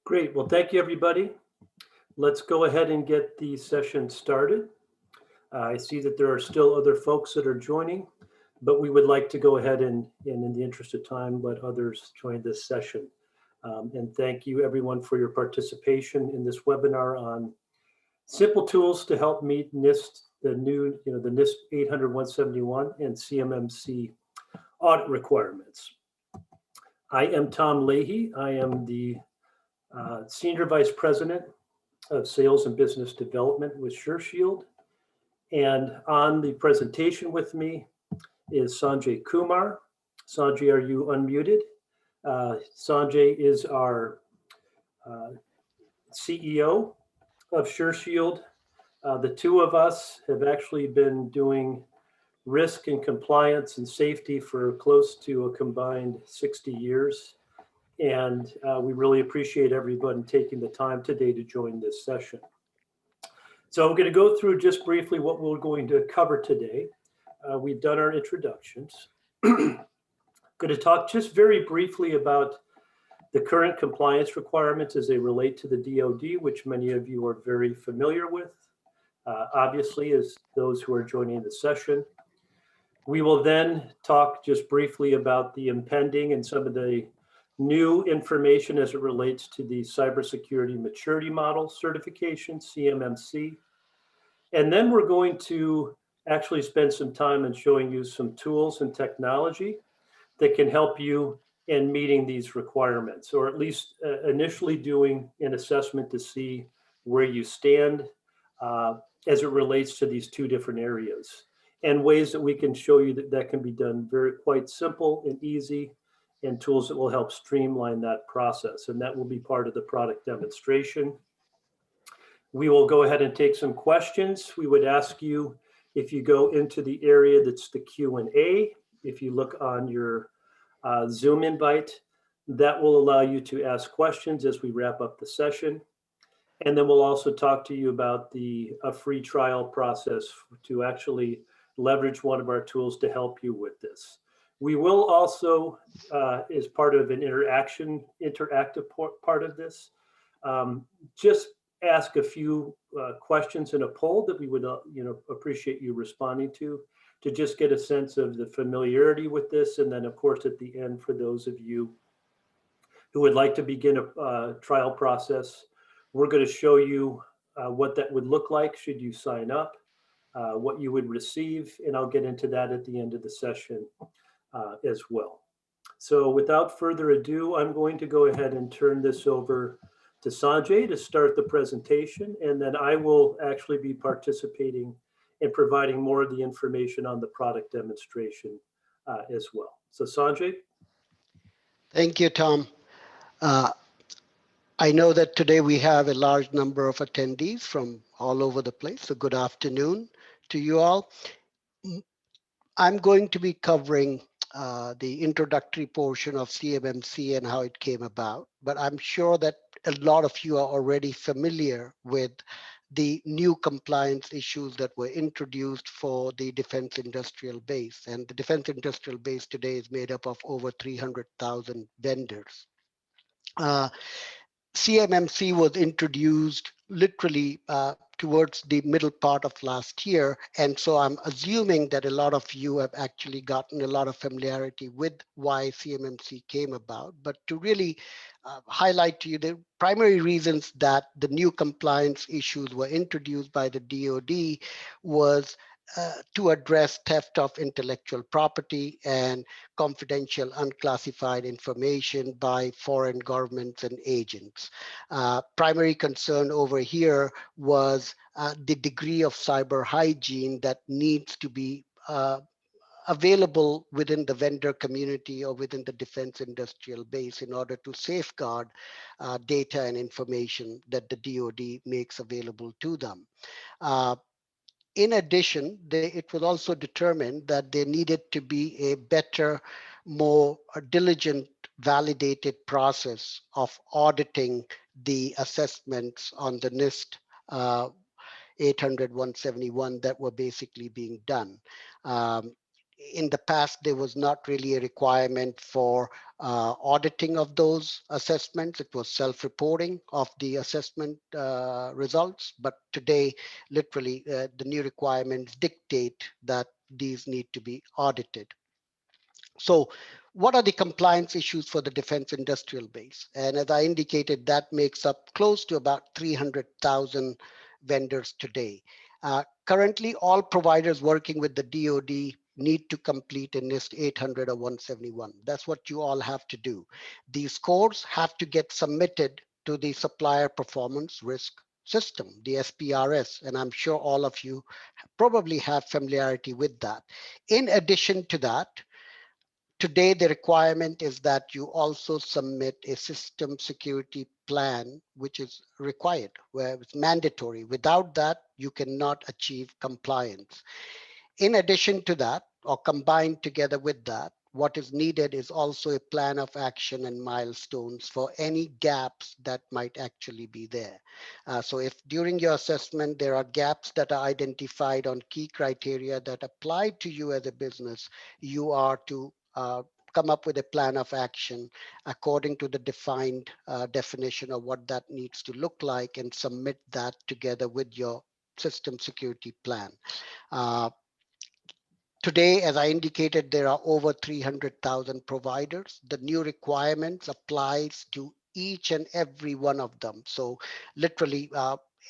Great. Well, thank you, everybody. Let's go ahead and get the session started. I see that there are still other folks that are joining, but we would like to go ahead and in the interest of time, let others join this session. And thank you, everyone, for your participation in this webinar on simple tools to help meet NIST, the NIST 800-171 and CMMC audit requirements. I am Tom Leahy. I am the Senior Vice President of Sales and Business Development with SureShield. And on the presentation with me is Sanjay Kumar. Sanjay, are you unmuted? Sanjay is our CEO of SureShield. The two of us have actually been doing risk and compliance and safety for close to a combined 60 years. And we really appreciate everyone taking the time today to join this session. So I'm going to go through just briefly what we're going to cover today. We've done our introductions. Going to talk just very briefly about the current compliance requirements as they relate to the DoD, which many of you are very familiar with, obviously, as those who are joining the session. We will then talk just briefly about the impending and some of the new information as it relates to the Cybersecurity Maturity Model Certification, CMMC. And then we're going to actually spend some time in showing you some tools and technology that can help you in meeting these requirements, or at least initially doing an assessment to see where you stand as it relates to these two different areas, and ways that we can show you that that can be done quite simple and easy, and tools that will help streamline that process. And that will be part of the product demonstration. We will go ahead and take some questions. We would ask you, if you go into the area that's the Q&A, if you look on your Zoom invite, that will allow you to ask questions as we wrap up the session. And then we'll also talk to you about a free trial process to actually leverage one of our tools to help you with this. We will also, as part of an interactive part of this, just ask a few questions in a poll that we would appreciate you responding to just get a sense of the familiarity with this. And then, of course, at the end, for those of you who would like to begin a trial process, we're going to show you what that would look like should you sign up, what you would receive, and I'll get into that at the end of the session as well. So without further ado, I'm going to go ahead and turn this over to Sanjay to start the presentation, and then I will actually be participating in providing more of the information on the product demonstration as well. So Sanjay. Thank you, Tom. I know that today we have a large number of attendees from all over the place, so good afternoon to you all. I'm going to be covering the introductory portion of CMMC and how it came about, but I'm sure that a lot of you are already familiar with the new compliance issues that were introduced for the defense industrial base. And the defense industrial base today is made up of over 300,000 vendors. CMMC was introduced literally towards the middle part of last year. And so I'm assuming that a lot of you have actually gotten a lot of familiarity with why CMMC came about. But to really highlight to you the primary reasons that the new compliance issues were introduced by the DoD was to address theft of intellectual property and confidential unclassified information by foreign governments and agents. Primary concern over here was the degree of cyber hygiene that needs to be available within the vendor community or within the defense industrial base in order to safeguard data and information that the DoD makes available to them. In addition, it was also determined that there needed to be a better, more diligent, validated process of auditing the assessments on the NIST 800-171 that were basically being done. in the past, there was not really a requirement for auditing of those assessments. It was self-reporting of the assessment results. But today, literally, the new requirements dictate that these need to be audited. So what are the compliance issues for the defense industrial base? And as I indicated, that makes up close to about 300,000 vendors today. Currently, all providers working with the DoD need to complete a NIST 800 or 171. That's what you all have to do. These scores have to get submitted to the supplier performance risk system, the SPRS, and I'm sure all of you probably have familiarity with that. In addition to that, today, the requirement is that you also submit a system security plan, which is required, where it's mandatory. Without that, you cannot achieve compliance. In addition to that, or combined together with that, what is needed is also a plan of action and milestones for any gaps that might actually be there. So if during your assessment, there are gaps that are identified on key criteria that apply to you as a business, you are to come up with a plan of action according to the defined definition of what that needs to look like and submit that together with your system security plan. Today, as I indicated, there are over 300,000 providers. The new requirements applies to each and every one of them. So literally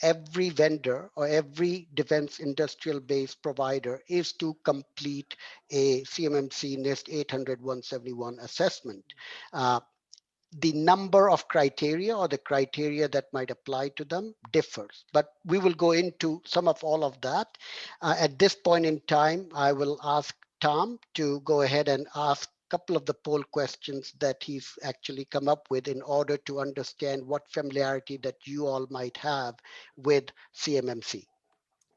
every vendor or every defense industrial base provider is to complete a CMMC NIST 800-171 assessment. The number of criteria or the criteria that might apply to them differs, but we will go into some of all of that. At this point in time, I will ask Tom to go ahead and ask a couple of the poll questions that he's actually come up with in order to understand what familiarity that you all might have with CMMC.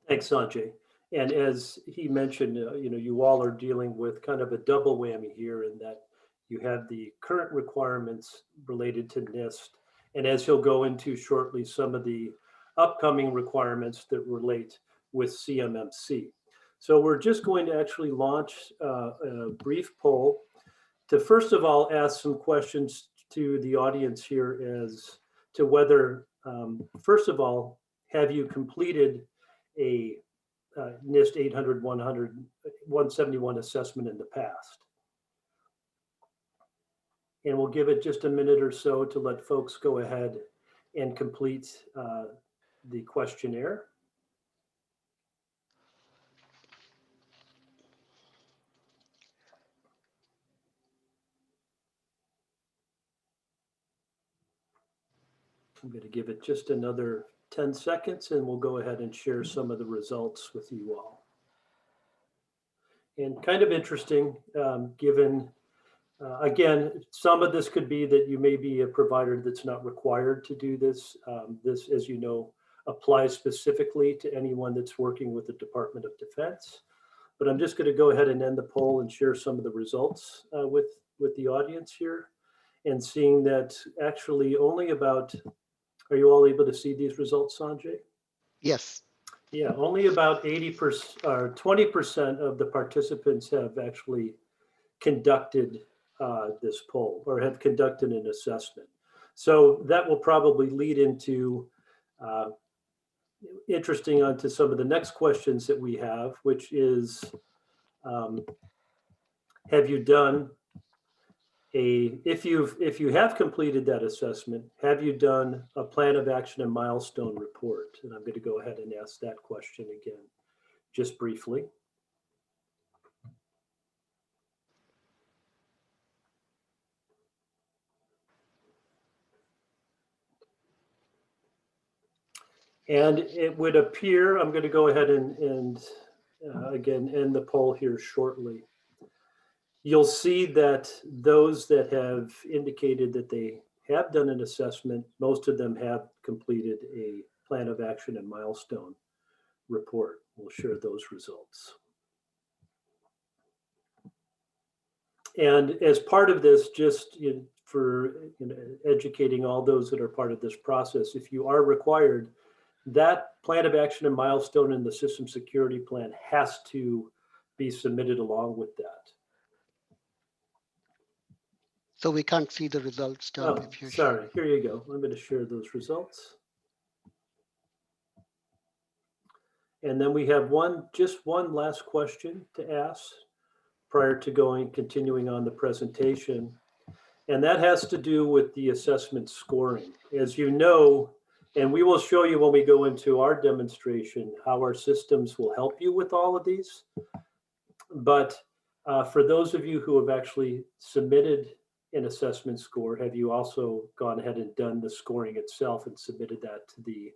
Thanks, Sanjay. And as he mentioned, you all are dealing with kind of a double whammy here in that you have the current requirements related to NIST, and as he'll go into shortly, some of the upcoming requirements that relate with CMMC. So we're just going to actually launch a brief poll to first of all ask some questions to the audience here as to whether, first of all, have you completed a NIST 800-171 assessment in the past? And we'll give it just a minute or so to let folks go ahead and complete the questionnaire. I'm going to give it just another 10 seconds and we'll go ahead and share some of the results with you all. And kind of interesting, given again, some of this could be that you may be a provider that's not required to do this. This, as you know, applies specifically to anyone that's working with the Department of Defense. But I'm just going to go ahead and end the poll and share some of the results with the audience here. And seeing that actually only about, are you all able to see these results, Sanjay? Yes. Yeah, only about 80% or 20% of the participants have actually conducted this poll or have conducted an assessment. So that will probably lead into interesting onto some of the next questions that we have, which is, have you done if you have completed that assessment, have you done a plan of action and milestone report? And I'm going to go ahead and ask that question again, just briefly. And it would appear, I'm going to go ahead and again, end the poll here shortly. You'll see that those that have indicated that they have done an assessment, most of them have completed a plan of action and milestone report. We'll share those results. And as part of this, just for educating all those that are part of this process, if you are required, that plan of action and milestone in the system security plan has to be submitted along with that. So we can't see the results, Tom. Oh, If you're sorry, here you go. I'm going to share those results. And then we have just one last question to ask prior to continuing on the presentation. And that has to do with the assessment scoring. As you know, and we will show you when we go into our demonstration how our systems will help you with all of these. But for those of you who have actually submitted an assessment score, have you also gone ahead and done the scoring itself and submitted that to the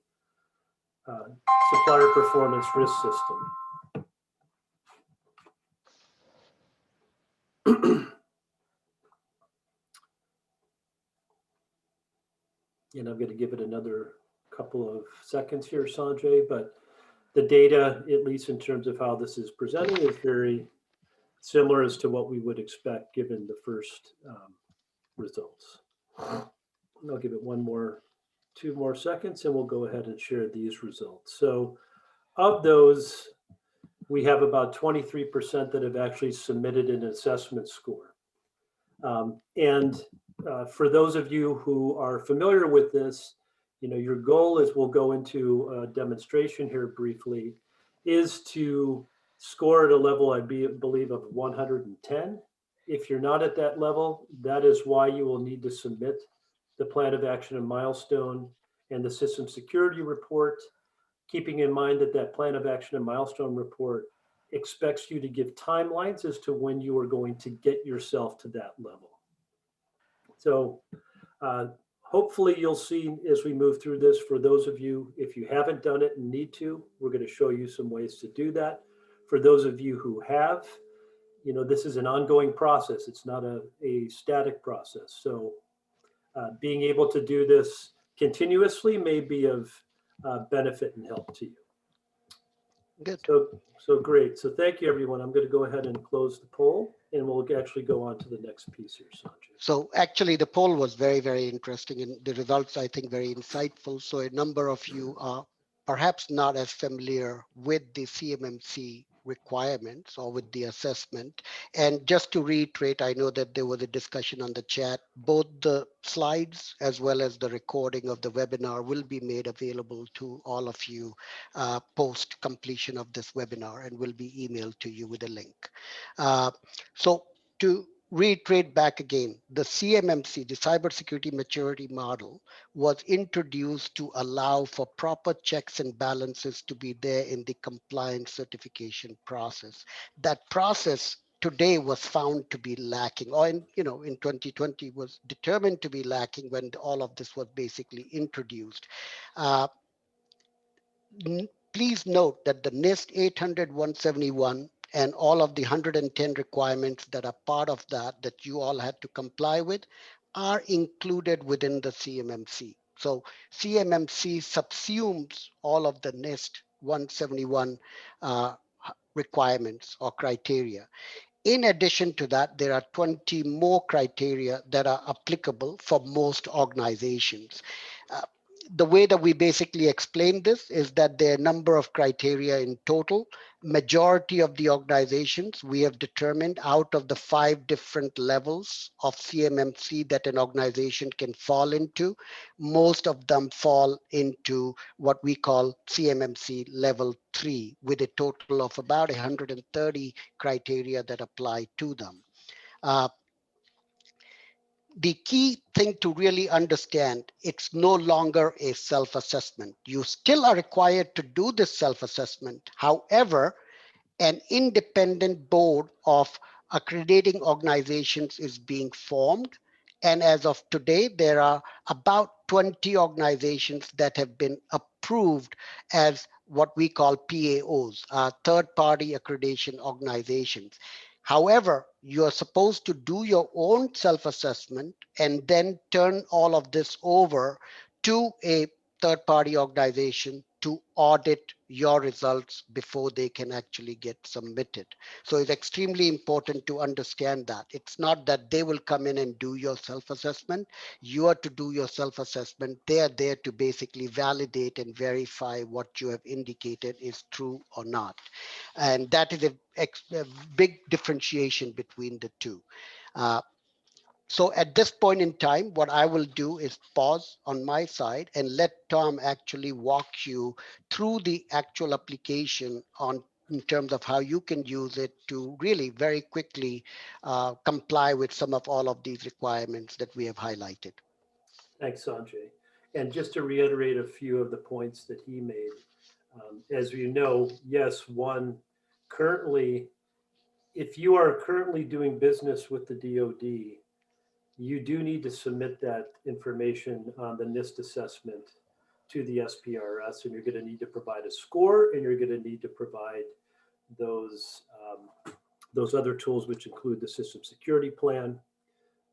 supplier performance risk system? And I'm going to give it another couple of seconds here, Sanjay, but the data, at least in terms of how this is presenting, is very similar as to what we would expect given the first results. And I'll give it 2 more seconds and we'll go ahead and share these results. So of those, we have about 23% that have actually submitted an assessment score. For those of you who are familiar with this, your goal is, we'll go into a demonstration here briefly, is to score at a level, I believe, of 110. If you're not at that level, that is why you will need to submit the plan of action and milestone and the system security report, keeping in mind that that plan of action and milestone report expects you to give timelines as to when you are going to get yourself to that level. So hopefully you'll see as we move through this, for those of you, if you haven't done it and need to, we're going to show you some ways to do that. For those of you who have, this is an ongoing process. It's not a static process. So being able to do this continuously may be of benefit and help to you. good. So great. So thank you, everyone. I'm going to go ahead and close the poll, and we'll actually go on to the next piece here, Sanjay. So actually, the poll was very, very interesting, and the results, I think, very insightful. So a number of you are perhaps not as familiar with the CMMC requirements or with the assessment. And just to reiterate, I know that there was a discussion on the chat. Both the slides as well as the recording of the webinar will be made available to all of you post completion of this webinar, and will be emailed to you with a link. So to reiterate back again, the CMMC, the Cybersecurity Maturity Model, was introduced to allow for proper checks and balances to be there in the compliance certification process. That process today was found to be lacking, or in 2020 was determined to be lacking when all of this was basically introduced. Please note that the NIST 800-171 and all of the 110 requirements that are part of that you all had to comply with, are included within the CMMC. So CMMC subsumes all of the NIST 171 requirements or criteria. In addition to that, there are 20 more criteria that are applicable for most organizations. The way that we basically explain this is that there are a number of criteria in total. Majority of the organizations we have determined, out of the 5 different levels of CMMC that an organization can fall into, most of them fall into what we call CMMC level 3, with a total of about 130 criteria that apply to them. The key thing to really understand, it's no longer a self-assessment. You still are required to do this self-assessment. However, an independent board of accrediting organizations is being formed. And as of today, there are about 20 organizations that have been approved as what we call PAOS, third-party accreditation organizations. However, you are supposed to do your own self-assessment and then turn all of this over to a third-party organization to audit your results before they can actually get submitted. So it's extremely important to understand that. It's not that they will come in and do your self-assessment. You are to do your self-assessment. They are there to basically validate and verify what you have indicated is true or not. And that is a big differentiation between the two. So at this point in time, what I will do is pause on my side and let Tom actually walk you through the actual application on in terms of how you can use it to really very quickly comply with some of all of these requirements that we have highlighted. Thanks, Sanjay. And just to reiterate a few of the points that he made, as you know, yes, one, currently, if you are currently doing business with the DoD, you do need to submit that information on the NIST assessment to the SPRS, and you're going to need to provide a score, and you're going to need to provide those other tools, which include the system security plan,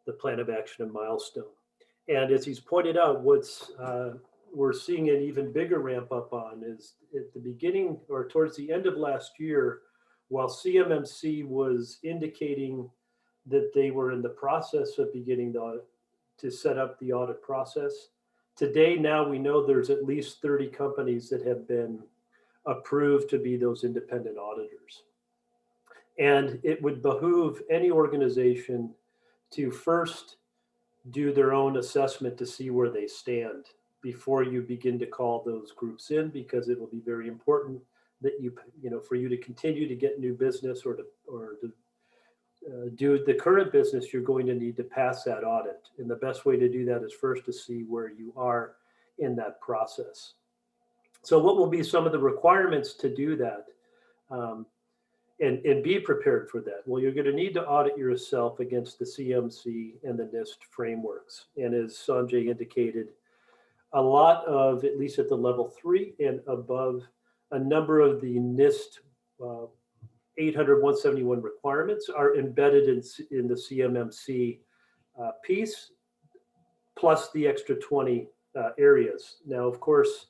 the plan of action, and milestone. And as he's pointed out, what's we're seeing an even bigger ramp up on is at the beginning or towards the end of last year, while CMMC was indicating that they were in the process of beginning to set up the audit process. Today, now we know there's at least 30 companies that have been approved to be those independent auditors. And it would behoove any organization to first do their own assessment to see where they stand before you begin to call those groups in, because it will be very important that for you to continue to get new business or to do the current business, you're going to need to pass that audit. And the best way to do that is first to see where you are in that process. So what will be some of the requirements to do that and be prepared for that? Well, you're going to need to audit yourself against the CMMC and the NIST frameworks. And as Sanjay indicated, a lot of, at least at the level 3 and above, a number of the NIST 800-171 requirements are embedded in the CMMC piece, plus the extra 20 areas. Now, of course,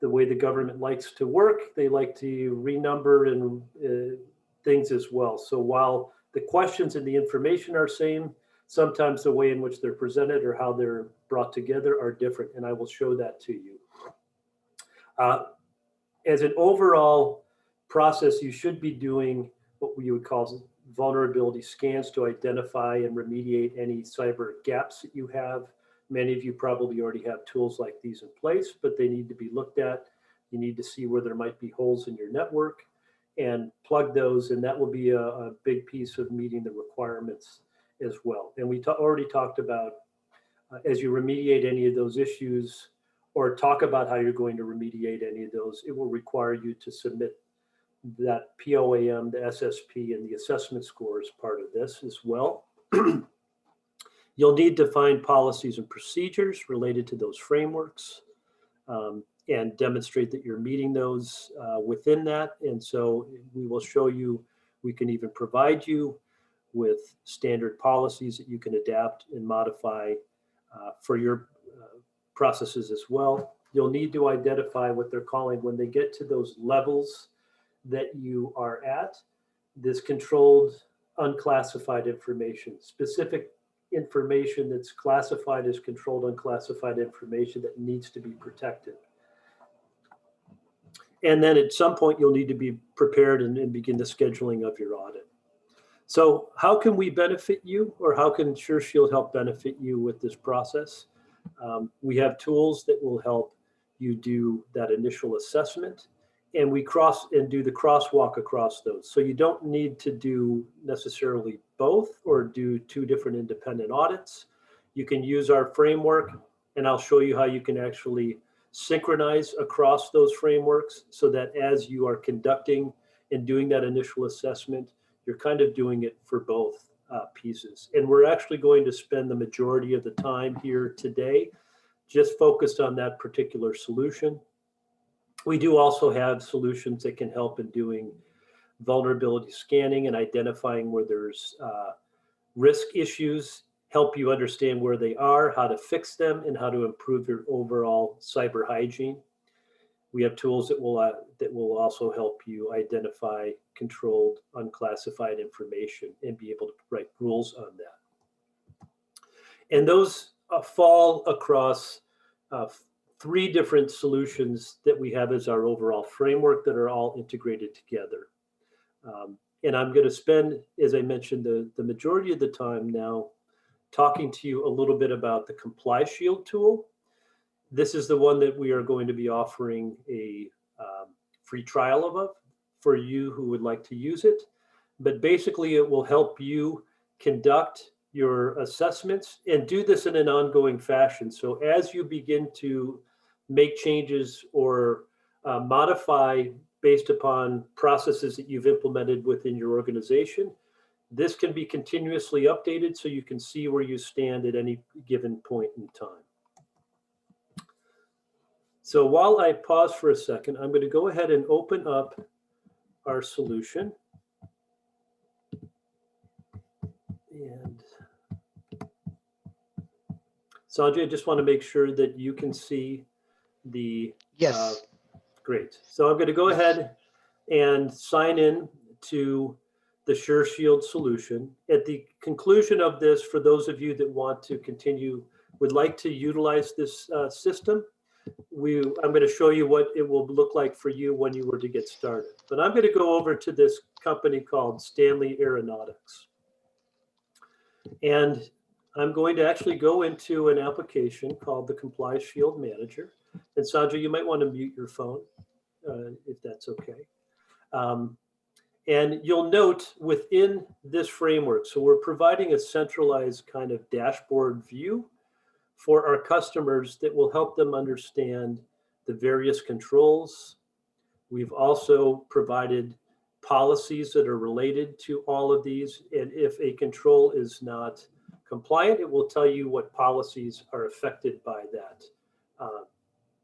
the way the government likes to work, they like to renumber and things as well. So while the questions and the information are same, sometimes the way in which they're presented or how they're brought together are different, and I will show that to you. As an overall process, you should be doing what we would call vulnerability scans to identify and remediate any cyber gaps that you have. Many of you probably already have tools like these in place, but they need to be looked at. You need to see where there might be holes in your network and plug those, and that will be a big piece of meeting the requirements as well. And we already talked about as you remediate any of those issues or talk about how you're going to remediate any of those, it will require you to submit that POAM, the SSP, and the assessment score as part of this as well. You'll need to find policies and procedures related to those frameworks and demonstrate that you're meeting those within that. And so we will show you, we can even provide you with standard policies that you can adapt and modify for your processes as well. You'll need to identify what they're calling, when they get to those levels that you are at, this controlled unclassified information, specific information that's classified as controlled unclassified information that needs to be protected. And then at some point, you'll need to be prepared and begin the scheduling of your audit. So how can we benefit you, or how can SureShield help benefit you with this process? We have tools that will help you do that initial assessment, and we do the crosswalk across those. So you don't need to do necessarily both or do two different independent audits. You can use our framework, and I'll show you how you can actually synchronize across those frameworks so that as you are conducting and doing that initial assessment, you're kind of doing it for both pieces. And we're actually going to spend the majority of the time here today just focused on that particular solution. We do also have solutions that can help in doing vulnerability scanning and identifying where there's risk issues, help you understand where they are, how to fix them, and how to improve your overall cyber hygiene. We have tools that will also help you identify controlled, unclassified information and be able to write rules on that. And those fall across 3 different solutions that we have as our overall framework that are all integrated together. And I'm going to spend, as I mentioned, the majority of the time now talking to you a little bit about the ComplyShield tool. This is the one that we are going to be offering a free trial of for you who would like to use it. But basically, it will help you conduct your assessments and do this in an ongoing fashion. So as you begin to make changes or modify based upon processes that you've implemented within your organization, this can be continuously updated so you can see where you stand at any given point in time. So while I pause for a second, I'm going to go ahead and open up our solution. And Sanjay, I just want to make sure that you can see the, Yes. Great. So I'm going to go ahead and sign in to the SureShield solution. At the conclusion of this, for those of you that want to continue, would like to utilize this system, I'm going to show you what it will look like for you when you were to get started. But I'm going to go over to this company called Stanley Aeronautics. And I'm going to actually go into an application called the ComplyShield Manager. And Sanjay, you might want to mute your phone if that's okay. And you'll note within this framework, so we're providing a centralized kind of dashboard view for our customers that will help them understand the various controls. We've also provided policies that are related to all of these. And if a control is not compliant, it will tell you what policies are affected by that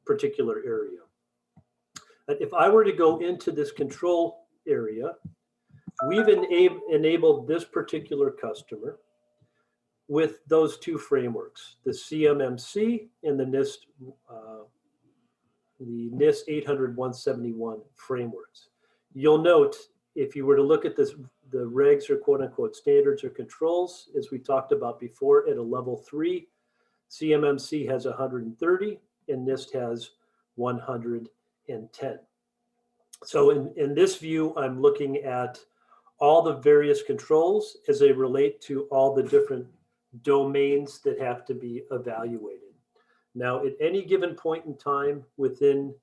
particular area. But if I were to go into this control area, we've enabled this particular customer with those 2 frameworks, the CMMC and the NIST 800-171 frameworks. You'll note, if you were to look at this, the regs or quote unquote standards or controls, as we talked about before, at a level 3, CMMC has 130 and NIST has 110. So in this view, I'm looking at all the various controls as they relate to all the different domains that have to be evaluated. Now, at any given point in time within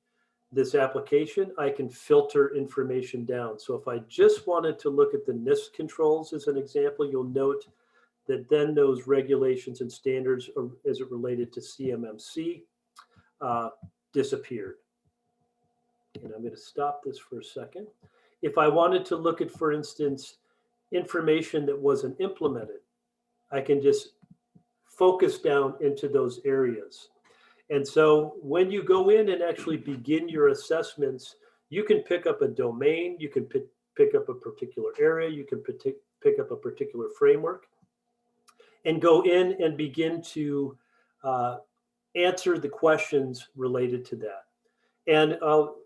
this application, I can filter information down. So if I just wanted to look at the NIST controls as an example, you'll note that then those regulations and standards as it related to CMMC disappeared. And I'm going to stop this for a second. If I wanted to look at, for instance, information that wasn't implemented, I can just focus down into those areas. And so when you go in and actually begin your assessments, you can pick up a domain, you can pick up a particular area, you can pick up a particular framework, and go in and begin to answer the questions related to that. And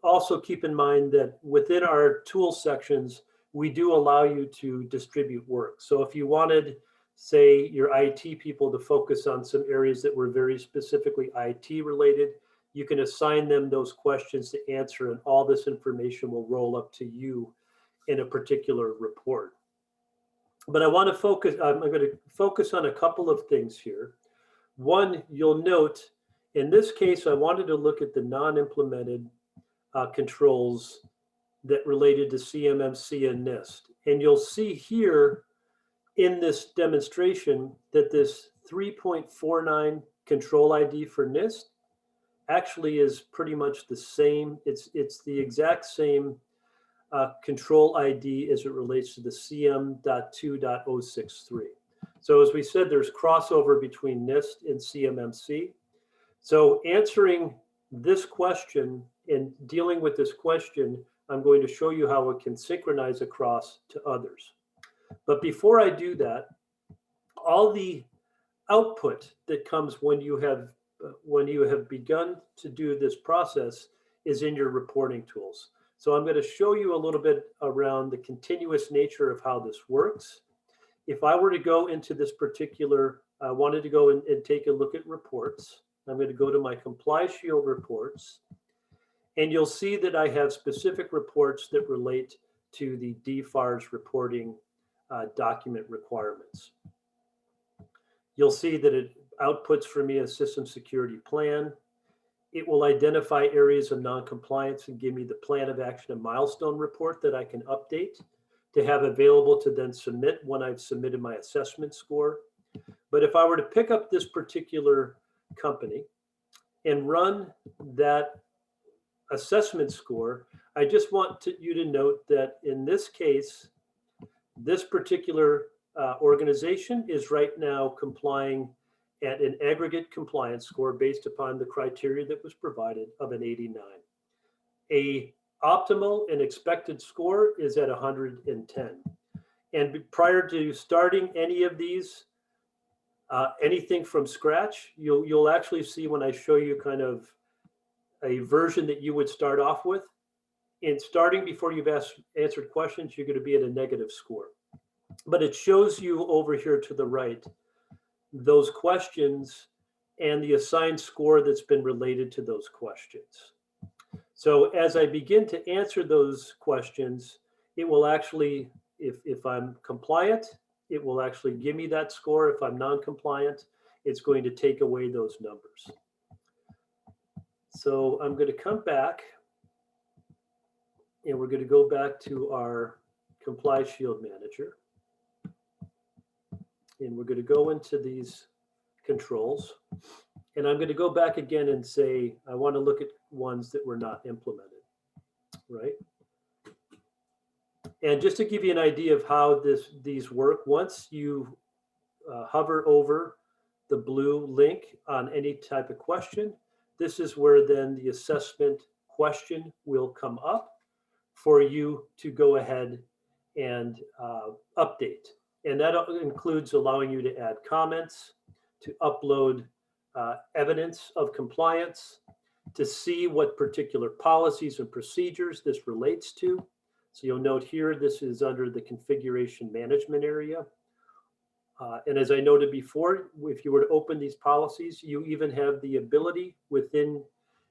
also keep in mind that within our tool sections, we do allow you to distribute work. So if you wanted, say, your IT people to focus on some areas that were very specifically IT related, you can assign them those questions to answer, and all this information will roll up to you in a particular report. But I want to focus, I'm going to focus on a couple of things here. One, you'll note, in this case, I wanted to look at the non-implemented controls that related to CMMC and NIST. And you'll see here in this demonstration that this 3.49 control ID for NIST actually is pretty much the same. It's the exact same control ID as it relates to the CM.2.063. So as we said, there's crossover between NIST and CMMC. So answering this question and dealing with this question, I'm going to show you how it can synchronize across to others. But before I do that, all the output that comes when you have begun to do this process is in your reporting tools. So I'm going to show you a little bit around the continuous nature of how this works. If I were to go into this particular, I wanted to go and take a look at reports. I'm going to go to my ComplyShield reports, and you'll see that I have specific reports that relate to the DFARS reporting document requirements. You'll see that it outputs for me a system security plan. It will identify areas of non-compliance and give me the plan of action and milestone report that I can update to have available to then submit when I've submitted my assessment score. But if I were to pick up this particular company and run that assessment score, I just want you to note that in this case, this particular organization is right now complying at an aggregate compliance score based upon the criteria that was provided of an 89. A optimal and expected score is at 110. And prior to starting any of these, anything from scratch, you'll actually see when I show you kind of a version that you would start off with. In starting before you've answered questions, you're going to be at a negative score. But it shows you over here to the right those questions and the assigned score that's been related to those questions. So as I begin to answer those questions, it will actually, if I'm compliant, it will actually give me that score. If I'm non-compliant, it's going to take away those numbers. So I'm going to come back, and we're going to go back to our ComplyShield manager. And we're going to go into these controls. And I'm going to go back again and say, I want to look at ones that were not implemented, right? And just to give you an idea of how these work, once you hover over the blue link on any type of question, this is where then the assessment question will come up for you to go ahead and update. And that includes allowing you to add comments, to upload evidence of compliance, to see what particular policies and procedures this relates to. So you'll note here, this is under the configuration management area. And as I noted before, if you were to open these policies, you even have the ability within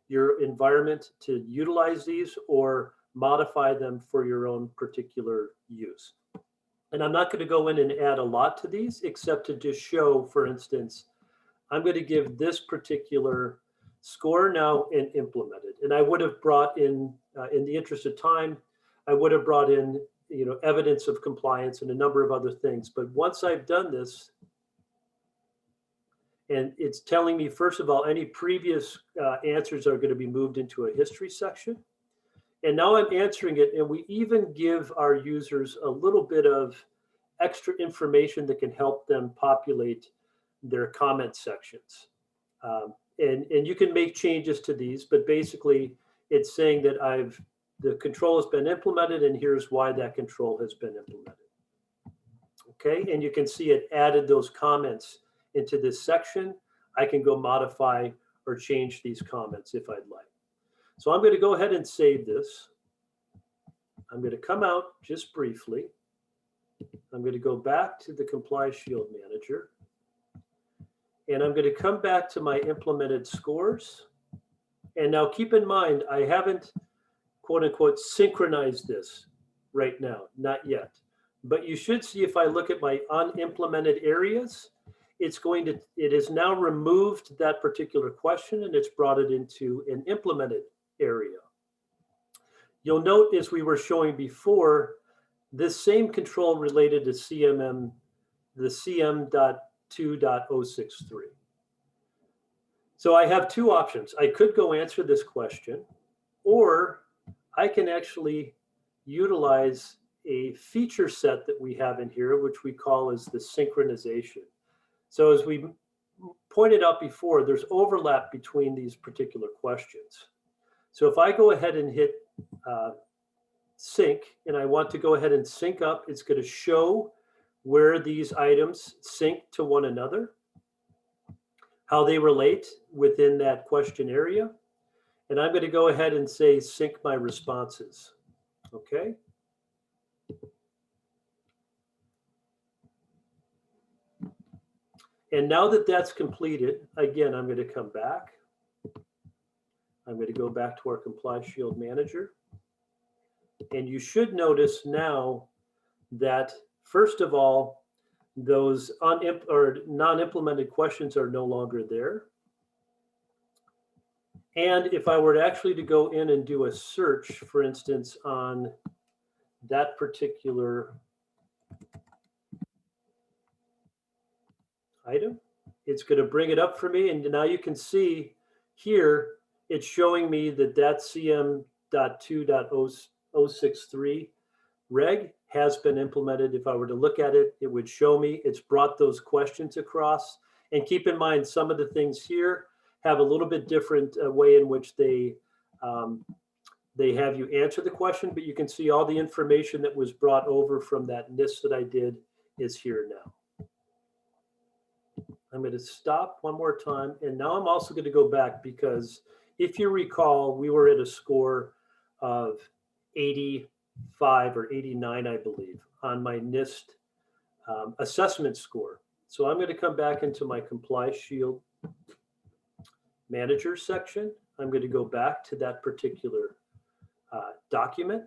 your environment to utilize these or modify them for your own particular use. And I'm not going to go in and add a lot to these, except to just show, for instance, I'm going to give this particular score now and implement it. And I would have brought in the interest of time, I would have brought in, evidence of compliance and a number of other things. But once I've done this, and it's telling me, first of all, any previous answers are going to be moved into a history section. And now I'm answering it, and we even give our users a little bit of extra information that can help them populate their comment sections. And you can make changes to these, but basically it's saying that the control has been implemented, and here's why that control has been implemented. Okay, and you can see it added those comments into this section. I can go modify or change these comments if I'd like. So I'm going to go ahead and save this. I'm going to come out just briefly. I'm going to go back to the ComplyShield manager. And I'm going to come back to my implemented scores. And now keep in mind, I haven't, quote unquote, synchronized this right now, not yet. But you should see, if I look at my unimplemented areas, it has now removed that particular question and it's brought it into an implemented area. You'll note, as we were showing before, this same control related to CMM, the CM.2.063. So I have two options. I could go answer this question, or I can actually utilize a feature set that we have in here, which we call as the synchronization. So as we pointed out before, there's overlap between these particular questions. So if I go ahead and hit sync, and I want to go ahead and sync up, it's going to show where these items sync to one another, how they relate within that question area. And I'm going to go ahead and say sync my responses. Okay. And now that that's completed, again, I'm going to come back. I'm going to go back to our ComplyShield manager. And you should notice now that, first of all, those non-implemented questions are no longer there. And if I were actually to go in and do a search, for instance, on that particular item, it's going to bring it up for me. And now you can see here, it's showing me that that CM.2.063 reg has been implemented. If I were to look at it, it would show me it's brought those questions across. And keep in mind, some of the things here have a little bit different way in which they have you answer the question, but you can see all the information that was brought over from that NIST that I did is here now. I'm going to stop one more time. And now I'm also going to go back because if you recall, we were at a score of 85 or 89, I believe, on my NIST assessment score. So I'm going to come back into my ComplyShield manager section. I'm going to go back to that particular document,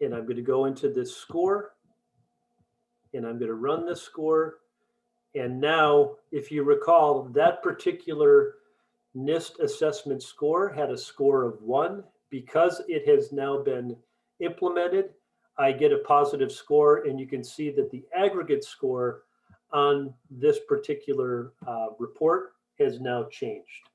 and I'm going to go into this score, and I'm going to run this score. And now, if you recall, that particular NIST assessment score had a score of 1. Because it has now been implemented, I get a positive score, and you can see that the aggregate score on this particular report has now changed.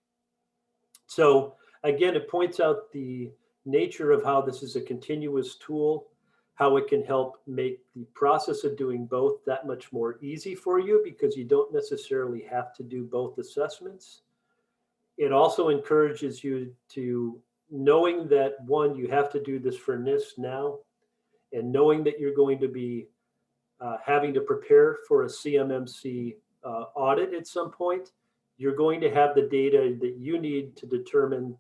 So again, it points out the nature of how this is a continuous tool, how it can help make the process of doing both that much more easy for you because you don't necessarily have to do both assessments. It also encourages you to, knowing that, one, you have to do this for NIST now, and knowing that you're going to be having to prepare for a CMMC audit at some point, you're going to have the data that you need to determine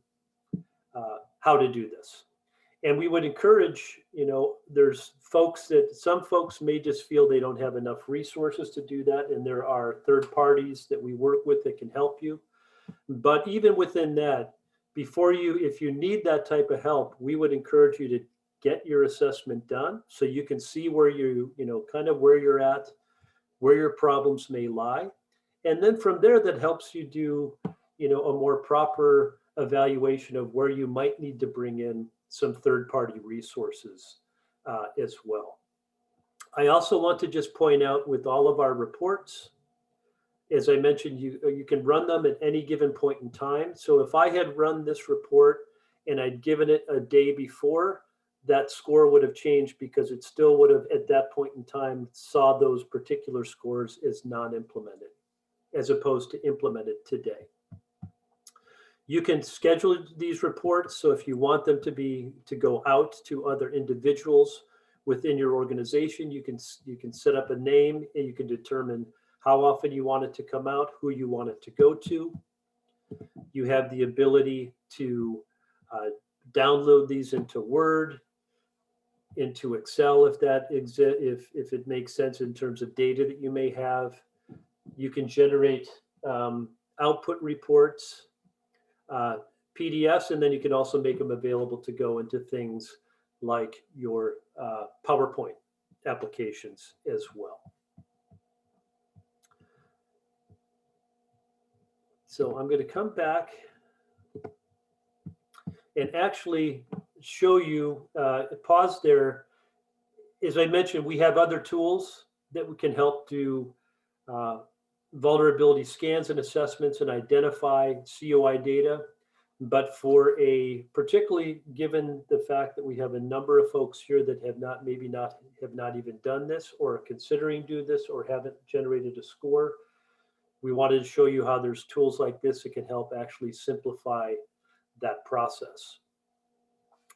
how to do this. And we would encourage, there's some folks may just feel they don't have enough resources to do that, and there are third parties that we work with that can help you. But even within that, if you need that type of help, we would encourage you to get your assessment done so you can see where kind of where you're at, where your problems may lie. And then from there, that helps you do, a more proper evaluation of where you might need to bring in some third-party resources as well. I also want to just point out with all of our reports, as I mentioned, you can run them at any given point in time. So if I had run this report and I'd given it a day before, that score would have changed because it still would have, at that point in time, saw those particular scores as non-implemented, as opposed to implemented today. You can schedule these reports. So if you want them to go out to other individuals within your organization, you can set up a name and you can determine how often you want it to come out, who you want it to go to. You have the ability to download these into Word, into Excel if it makes sense in terms of data that you may have. You can generate output reports, PDFs, and then you can also make them available to go into things like your PowerPoint applications as well. So I'm going to come back and actually show you, pause there. As I mentioned, we have other tools that we can help do vulnerability scans and assessments and identify COI data. But particularly given the fact that we have a number of folks here that have not even done this or are considering do this or haven't generated a score, we wanted to show you how there's tools like this that can help actually simplify that process.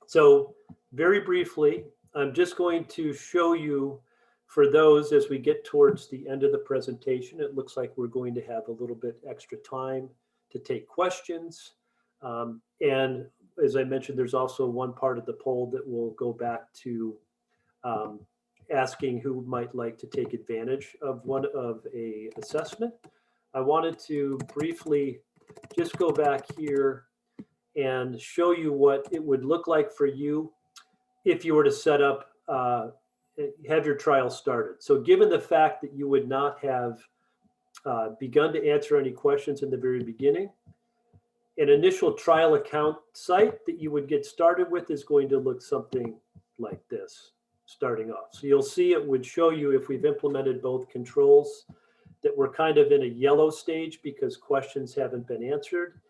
So very briefly, I'm just going to show you, for those, as we get towards the end of the presentation, it looks like we're going to have a little bit extra time to take questions. And as I mentioned, there's also one part of the poll that will go back to asking who might like to take advantage of one of a assessment. I wanted to briefly just go back here and show you what it would look like for you if you were to set up, have your trial started. So given the fact that you would not have begun to answer any questions in the very beginning, an initial trial account site that you would get started with is going to look something like this starting off. So you'll see it would show you if we've implemented both controls that we're kind of in a yellow stage because questions haven't been answered.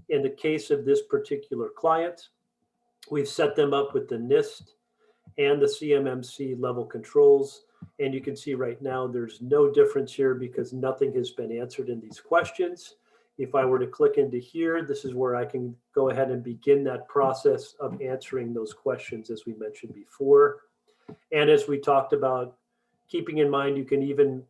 In the case of this particular client, we've set them up with the NIST and the CMMC level controls. And you can see right now there's no difference here because nothing has been answered in these questions. If I were to click into here, this is where I can go ahead and begin that process of answering those questions as we mentioned before. And as we talked about, keeping in mind, you can even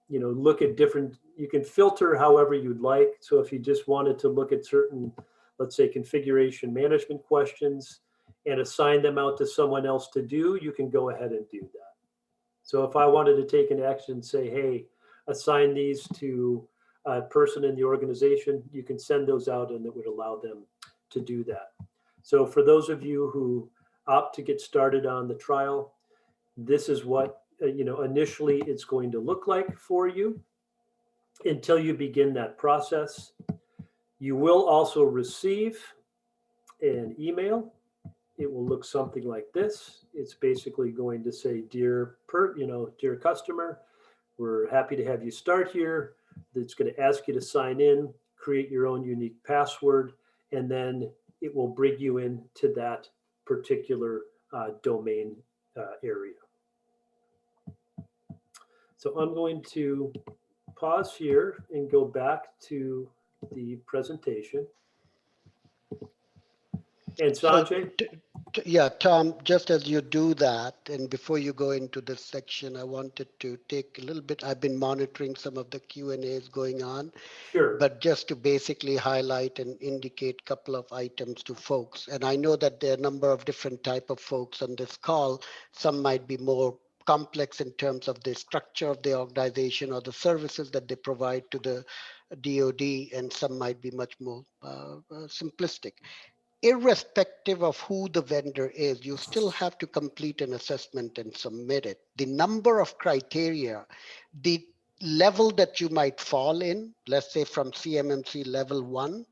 look at different, you can filter however you'd like. So if you just wanted to look at certain, let's say, configuration management questions and assign them out to someone else to do, you can go ahead and do that. So if I wanted to take an action and say, hey, assign these to a person in the organization, you can send those out and it would allow them to do that. So for those of you who opt to get started on the trial, this is what initially it's going to look like for you until you begin that process. You will also receive an email. It will look something like this. It's basically going to say, dear customer, we're happy to have you start here. It's going to ask you to sign in, create your own unique password, and then it will bring you into that particular domain area. So I'm going to pause here and go back to the presentation. And Sanjay? Yeah, Tom, just as you do that, and before you go into this section, I wanted to take a little bit, I've been monitoring some of the Q&As going on. Sure. But just to basically highlight and indicate a couple of items to folks. And I know that there are a number of different type of folks on this call. Some might be more complex in terms of the structure of the organization or the services that they provide to the DoD, and some might be much more simplistic. Irrespective of who the vendor is, you still have to complete an assessment and submit it. The number of criteria, the level that you might fall in, let's say from CMMC level 1,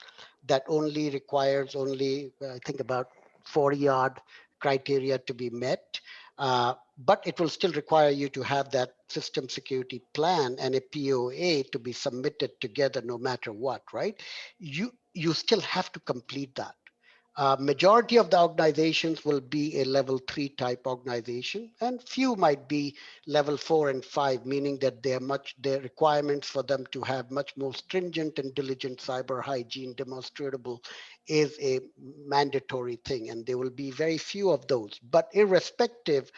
that only requires I think about 40 odd criteria to be met. But it will still require you to have that system security plan and a POA to be submitted together no matter what, right? You still have to complete that. Majority of the organizations will be a level 3 type organization, and few might be level 4 and 5, meaning that their requirements for them to have much more stringent and diligent cyber hygiene demonstrable is a mandatory thing, and there will be very few of those. But irrespective,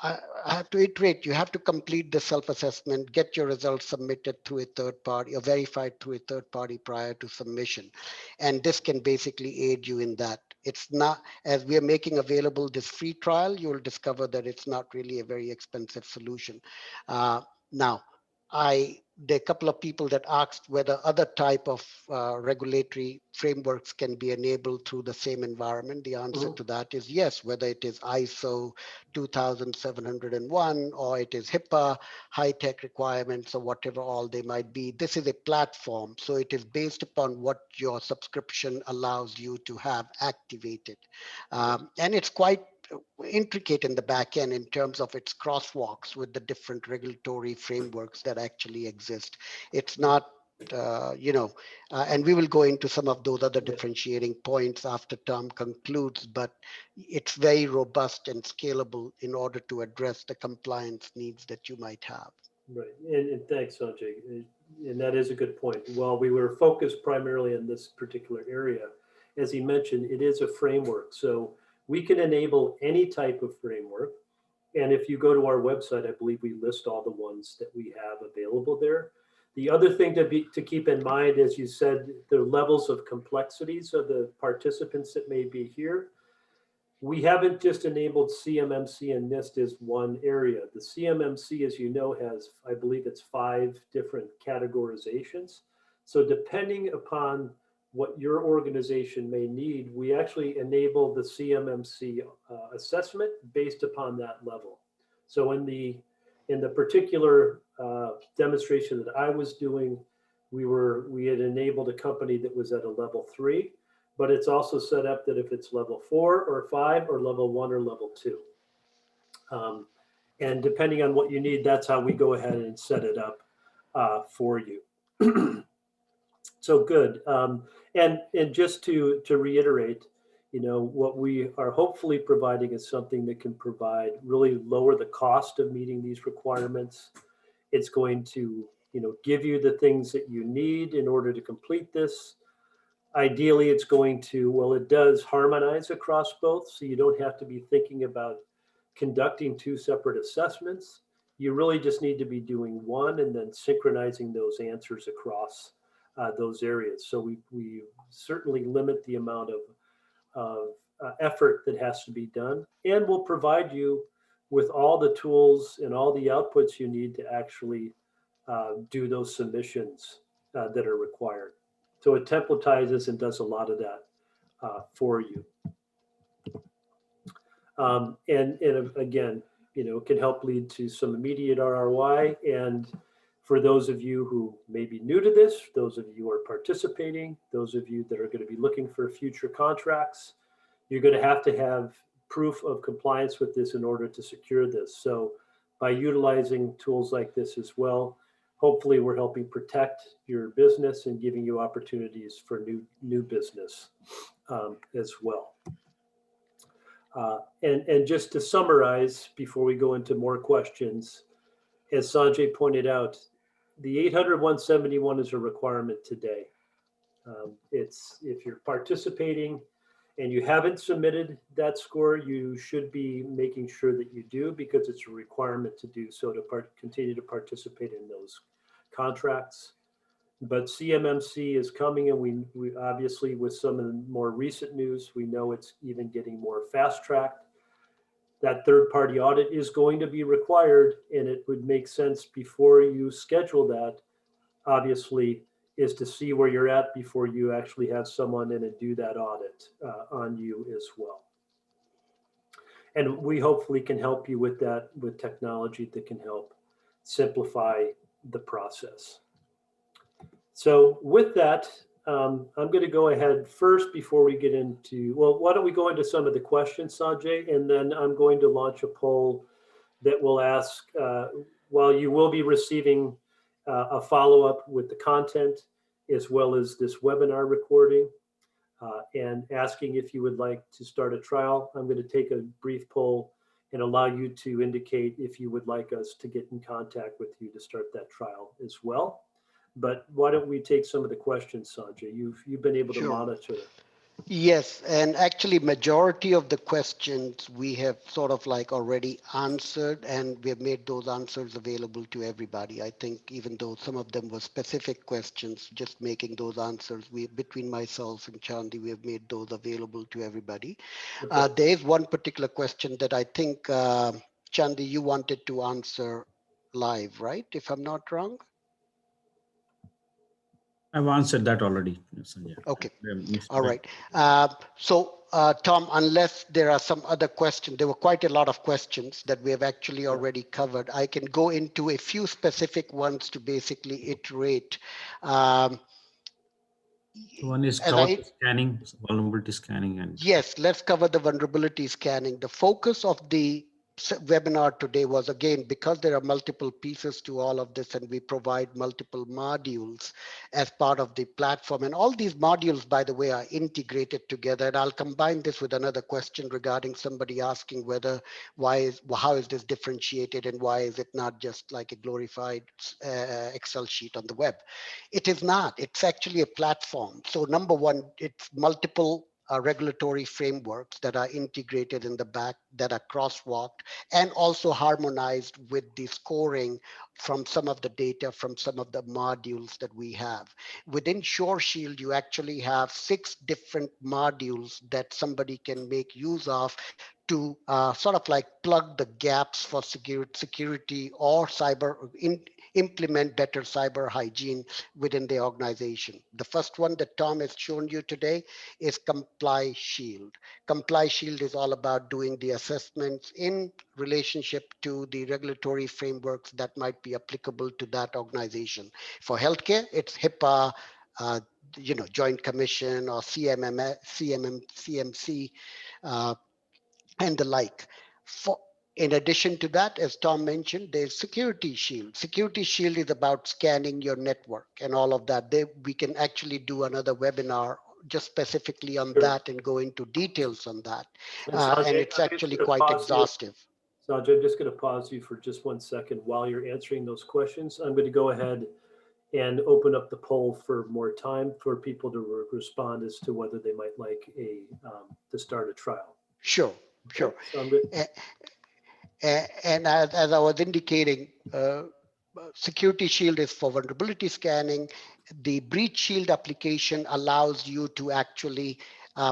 I have to iterate, you have to complete the self-assessment, get your results submitted through a third party or verified through a third party prior to submission. And this can basically aid you in that. It's not, as we are making available this free trial, you will discover that it's not really a very expensive solution. Now, there are a couple of people that asked whether other type of regulatory frameworks can be enabled through the same environment. The answer to that is yes, whether it is ISO 2701 or it is HIPAA, high-tech requirements or whatever all they might be. This is a platform, so it is based upon what your subscription allows you to have activated. And it's quite intricate in the back end in terms of its crosswalks with the different regulatory frameworks that actually exist. It's not, and we will go into some of those other differentiating points after Tom concludes, but it's very robust and scalable in order to address the compliance needs that you might have. Right, and thanks, Sanjay. And that is a good point. While we were focused primarily in this particular area, as he mentioned, it is a framework. So we can enable any type of framework. And if you go to our website, I believe we list all the ones that we have available there. The other thing to keep in mind, as you said, the levels of complexities of the participants that may be here. We haven't just enabled CMMC and NIST as one area. The CMMC, as you know, has, I believe it's 5 different categorizations. So depending upon what your organization may need, we actually enable the CMMC assessment based upon that level. So in the particular demonstration that I was doing, we had enabled a company that was at a level 3, but it's also set up that if it's level 4 or 5 or level 1 or level 2. And depending on what you need, that's how we go ahead and set it up for you. So good. And just to reiterate, you know, what we are hopefully providing is something that can really lower the cost of meeting these requirements. It's going to, you know, give you the things that you need in order to complete this. Ideally, it's going to, well, it does harmonize across both, so you don't have to be thinking about conducting 2 separate assessments. You really just need to be doing one and then synchronizing those answers across those areas. So we certainly limit the amount of effort that has to be done, and we'll provide you with all the tools and all the outputs you need to actually do those submissions that are required. So it templatizes and does a lot of that for you. And again, you know, it can help lead to some immediate ROI. And for those of you who may be new to this, those of you who are participating, those of you that are going to be looking for future contracts, you're going to have proof of compliance with this in order to secure this. So by utilizing tools like this as well, hopefully we're helping protect your business and giving you opportunities for new business as well. And just to summarize before we go into more questions, as Sanjay pointed out, the 800-171 is a requirement today. It's, if you're participating and you haven't submitted that score, you should be making sure that you do, because it's a requirement to do so to continue to participate in those contracts. But CMMC is coming, and we obviously, with some of the more recent news, we know it's even getting more fast-tracked. That third-party audit is going to be required, and it would make sense before you schedule that, obviously, is to see where you're at before you actually have someone in and do that audit on you as well. And we hopefully can help you with that, with technology that can help simplify the process. So with that, I'm going to go ahead first before we get into, well, why don't we go into some of the questions, Sanjay, and then I'm going to launch a poll that will ask, while you will be receiving a follow-up with the content as well as this webinar recording, and asking if you would like to start a trial. I'm going to take a brief poll and allow you to indicate if you would like us to get in contact with you to start that trial as well. But why don't we take some of the questions, Sanjay? You've been able to monitor. Yes, and actually majority of the questions we have sort of like already answered, and we have made those answers available to everybody. I think even though some of them were specific questions, just making those answers, between myself and Chandi, we have made those available to everybody. Okay. There is one particular question that I think, Chandi, you wanted to answer live, right? If I'm not wrong. I've answered that already. Sanjay. Okay. All right. Tom, unless there are some other questions, there were quite a lot of questions that we have actually already covered. I can go into a few specific ones to basically iterate. One is scanning, vulnerability scanning. And yes, let's cover the vulnerability scanning. The focus of the webinar today was, again, because there are multiple pieces to all of this, and we provide multiple modules as part of the platform, and all these modules, by the way, are integrated together. And I'll combine this with another question regarding somebody asking how is this differentiated, and why is it not just like a glorified Excel sheet on the web? It is not. It's actually a platform. So number one, it's multiple regulatory frameworks that are integrated in the back, that are crosswalked, and also harmonized with the scoring from some of the data from some of the modules that we have. Within SureShield, you actually have 6 different modules that somebody can make use of to sort of like plug the gaps for security or implement better cyber hygiene within the organization. The first one that Tom has shown you today is Comply Shield. Comply Shield is all about doing the assessments in relationship to the regulatory frameworks that might be applicable to that organization. For healthcare, it's HIPAA, Joint Commission or CMMC, and the like. In addition to that, as Tom mentioned, there's Security Shield. Security Shield is about scanning your network and all of that. We can actually do another webinar just specifically on that and go into details on that. And it's actually quite exhaustive. Sanjay, I'm just going to pause you for just 1 second while you're answering those questions. I'm going to go ahead and open up the poll for more time for people to respond as to whether they might like to start a trial. Sure. Okay, so and as I was indicating, Security Shield is for vulnerability scanning. The Breach Shield application allows you to actually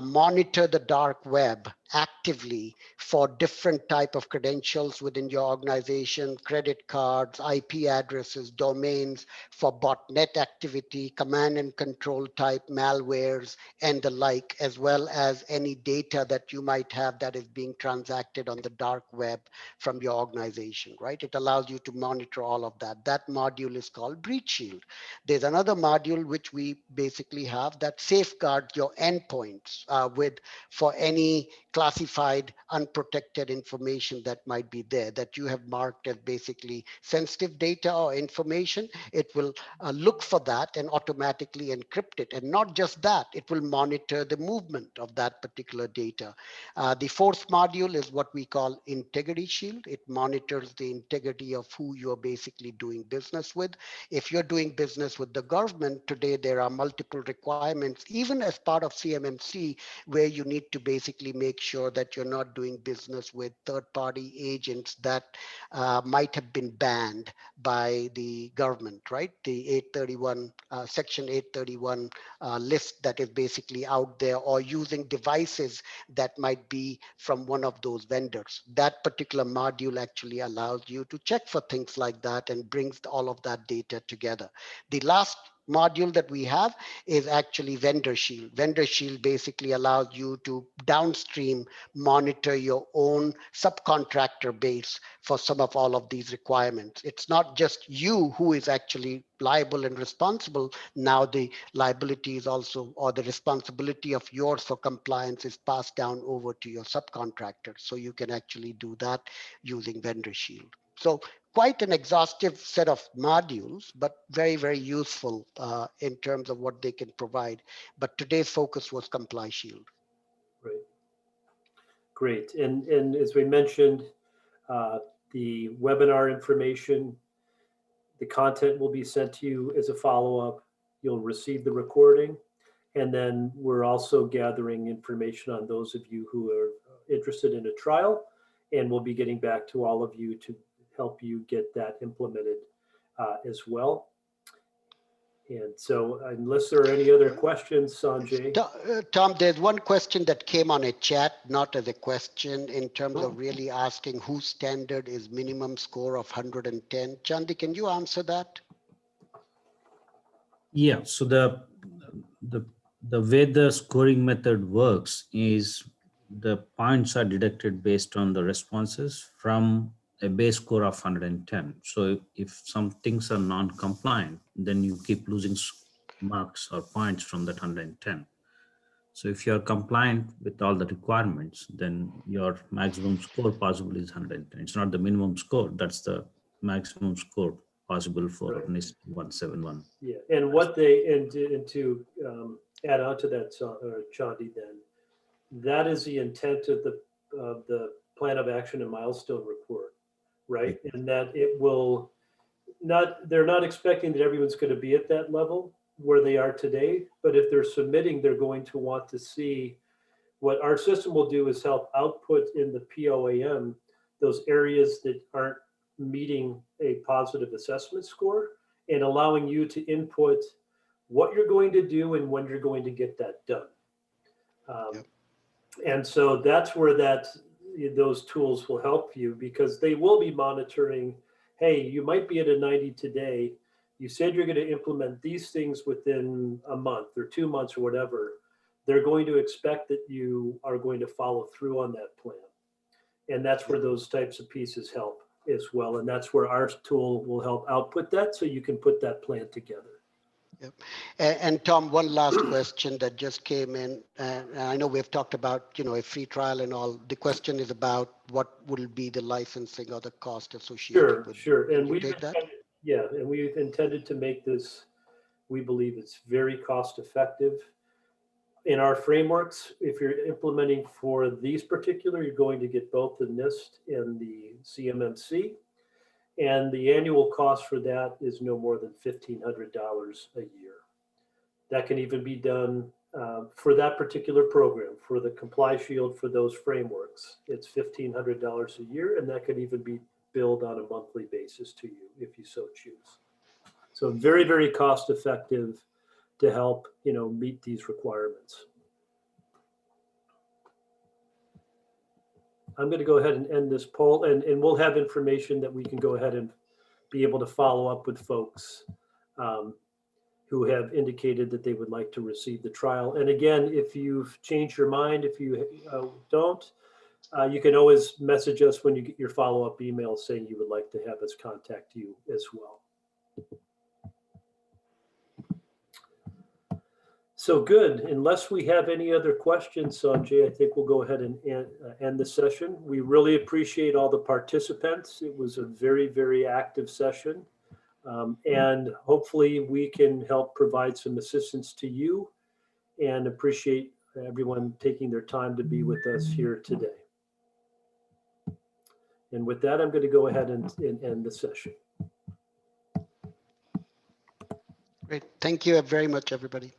monitor the dark web actively for different type of credentials within your organization, credit cards, IP addresses, domains, for botnet activity, command and control type malwares, and the like, as well as any data that you might have that is being transacted on the dark web from your organization, right? It allows you to monitor all of that. That module is called Breach Shield. There's another module which we basically have that safeguards your endpoints for any classified, unprotected information that might be there that you have marked as basically sensitive data or information. It will look for that and automatically encrypt it. And not just that, it will monitor the movement of that particular data. The fourth module is what we call Integrity Shield. It monitors the integrity of who you're basically doing business with. If you're doing business with the government today, there are multiple requirements, even as part of CMMC, where you need to basically make sure that you're not doing business with third-party agents that might have been banned by the government, right? The 831, Section 831 list that is basically out there, or using devices that might be from one of those vendors. That particular module actually allows you to check for things like that and brings all of that data together. The last module that we have is actually Vendor Shield. Vendor Shield basically allows you to downstream monitor your own subcontractor base for some of all of these requirements. It's not just you who is actually liable and responsible. Now the liability is also, or the responsibility of yours for compliance is passed down over to your subcontractor. So you can actually do that using Vendor Shield. So quite an exhaustive set of modules, but very, very useful in terms of what they can provide. But today's focus was Comply Shield. Right. Great. And as we mentioned, the webinar information, the content will be sent to you as a follow-up. You'll receive the recording. And then we're also gathering information on those of you who are interested in a trial. And we'll be getting back to all of you to help you get that implemented as well. And so unless there are any other questions, Sanjay. Tom, there's one question that came on a chat, not as a question, in terms of really asking whose standard is minimum score of 110. Chandi, can you answer that? Yeah, so the way the scoring method works is the points are deducted based on the responses from a base score of 110. So if some things are non-compliant, then you keep losing marks or points from that 110. So if you're compliant with all the requirements, then your maximum score possible is 110. It's not the minimum score, that's the maximum score possible for NIST 171. Yeah, and what they, and to add on to that, Chandi, then, that is the intent of the plan of action and milestone report, right? And that it will not, they're not expecting that everyone's going to be at that level where they are today, but if they're submitting, they're going to want to see what our system will do is help output in the POAM those areas that aren't meeting a positive assessment score, and allowing you to input what you're going to do and when you're going to get that done. Yep. And so that's where those tools will help you, because they will be monitoring, hey, you might be at a 90 today. You said you're going to implement these things within a month or 2 months or whatever. They're going to expect that you are going to follow through on that plan. And that's where those types of pieces help as well. And that's where our tool will help output that, so you can put that plan together. Yep. And Tom, one last question that just came in, and I know we've talked about, a free trial and all. The question is about what will be the licensing or the cost associated with. Sure. And we've intended to make this, we believe it's very cost effective. In our frameworks, if you're implementing for these particular, you're going to get both the NIST and the CMMC. And the annual cost for that is no more than $1,500 a year. That can even be done for that particular program, for the Comply Shield, for those frameworks. It's $1,500 a year, and that could even be billed on a monthly basis to you if you so choose. So very, very cost effective to help, meet these requirements. I'm going to go ahead and end this poll, and we'll have information that we can go ahead and be able to follow up with folks who have indicated that they would like to receive the trial. And again, if you've changed your mind, if you don't, you can always message us when you get your follow-up email saying you would like to have us contact you as well. So good. Unless we have any other questions, Sanjay, I think we'll go ahead and end the session. We really appreciate all the participants. It was a very, very active session. And hopefully we can help provide some assistance to you, and appreciate everyone taking their time to be with us here today. And with that, I'm going to go ahead and end the session. Great. Thank you very much, everybody.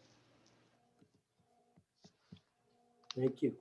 Thank you.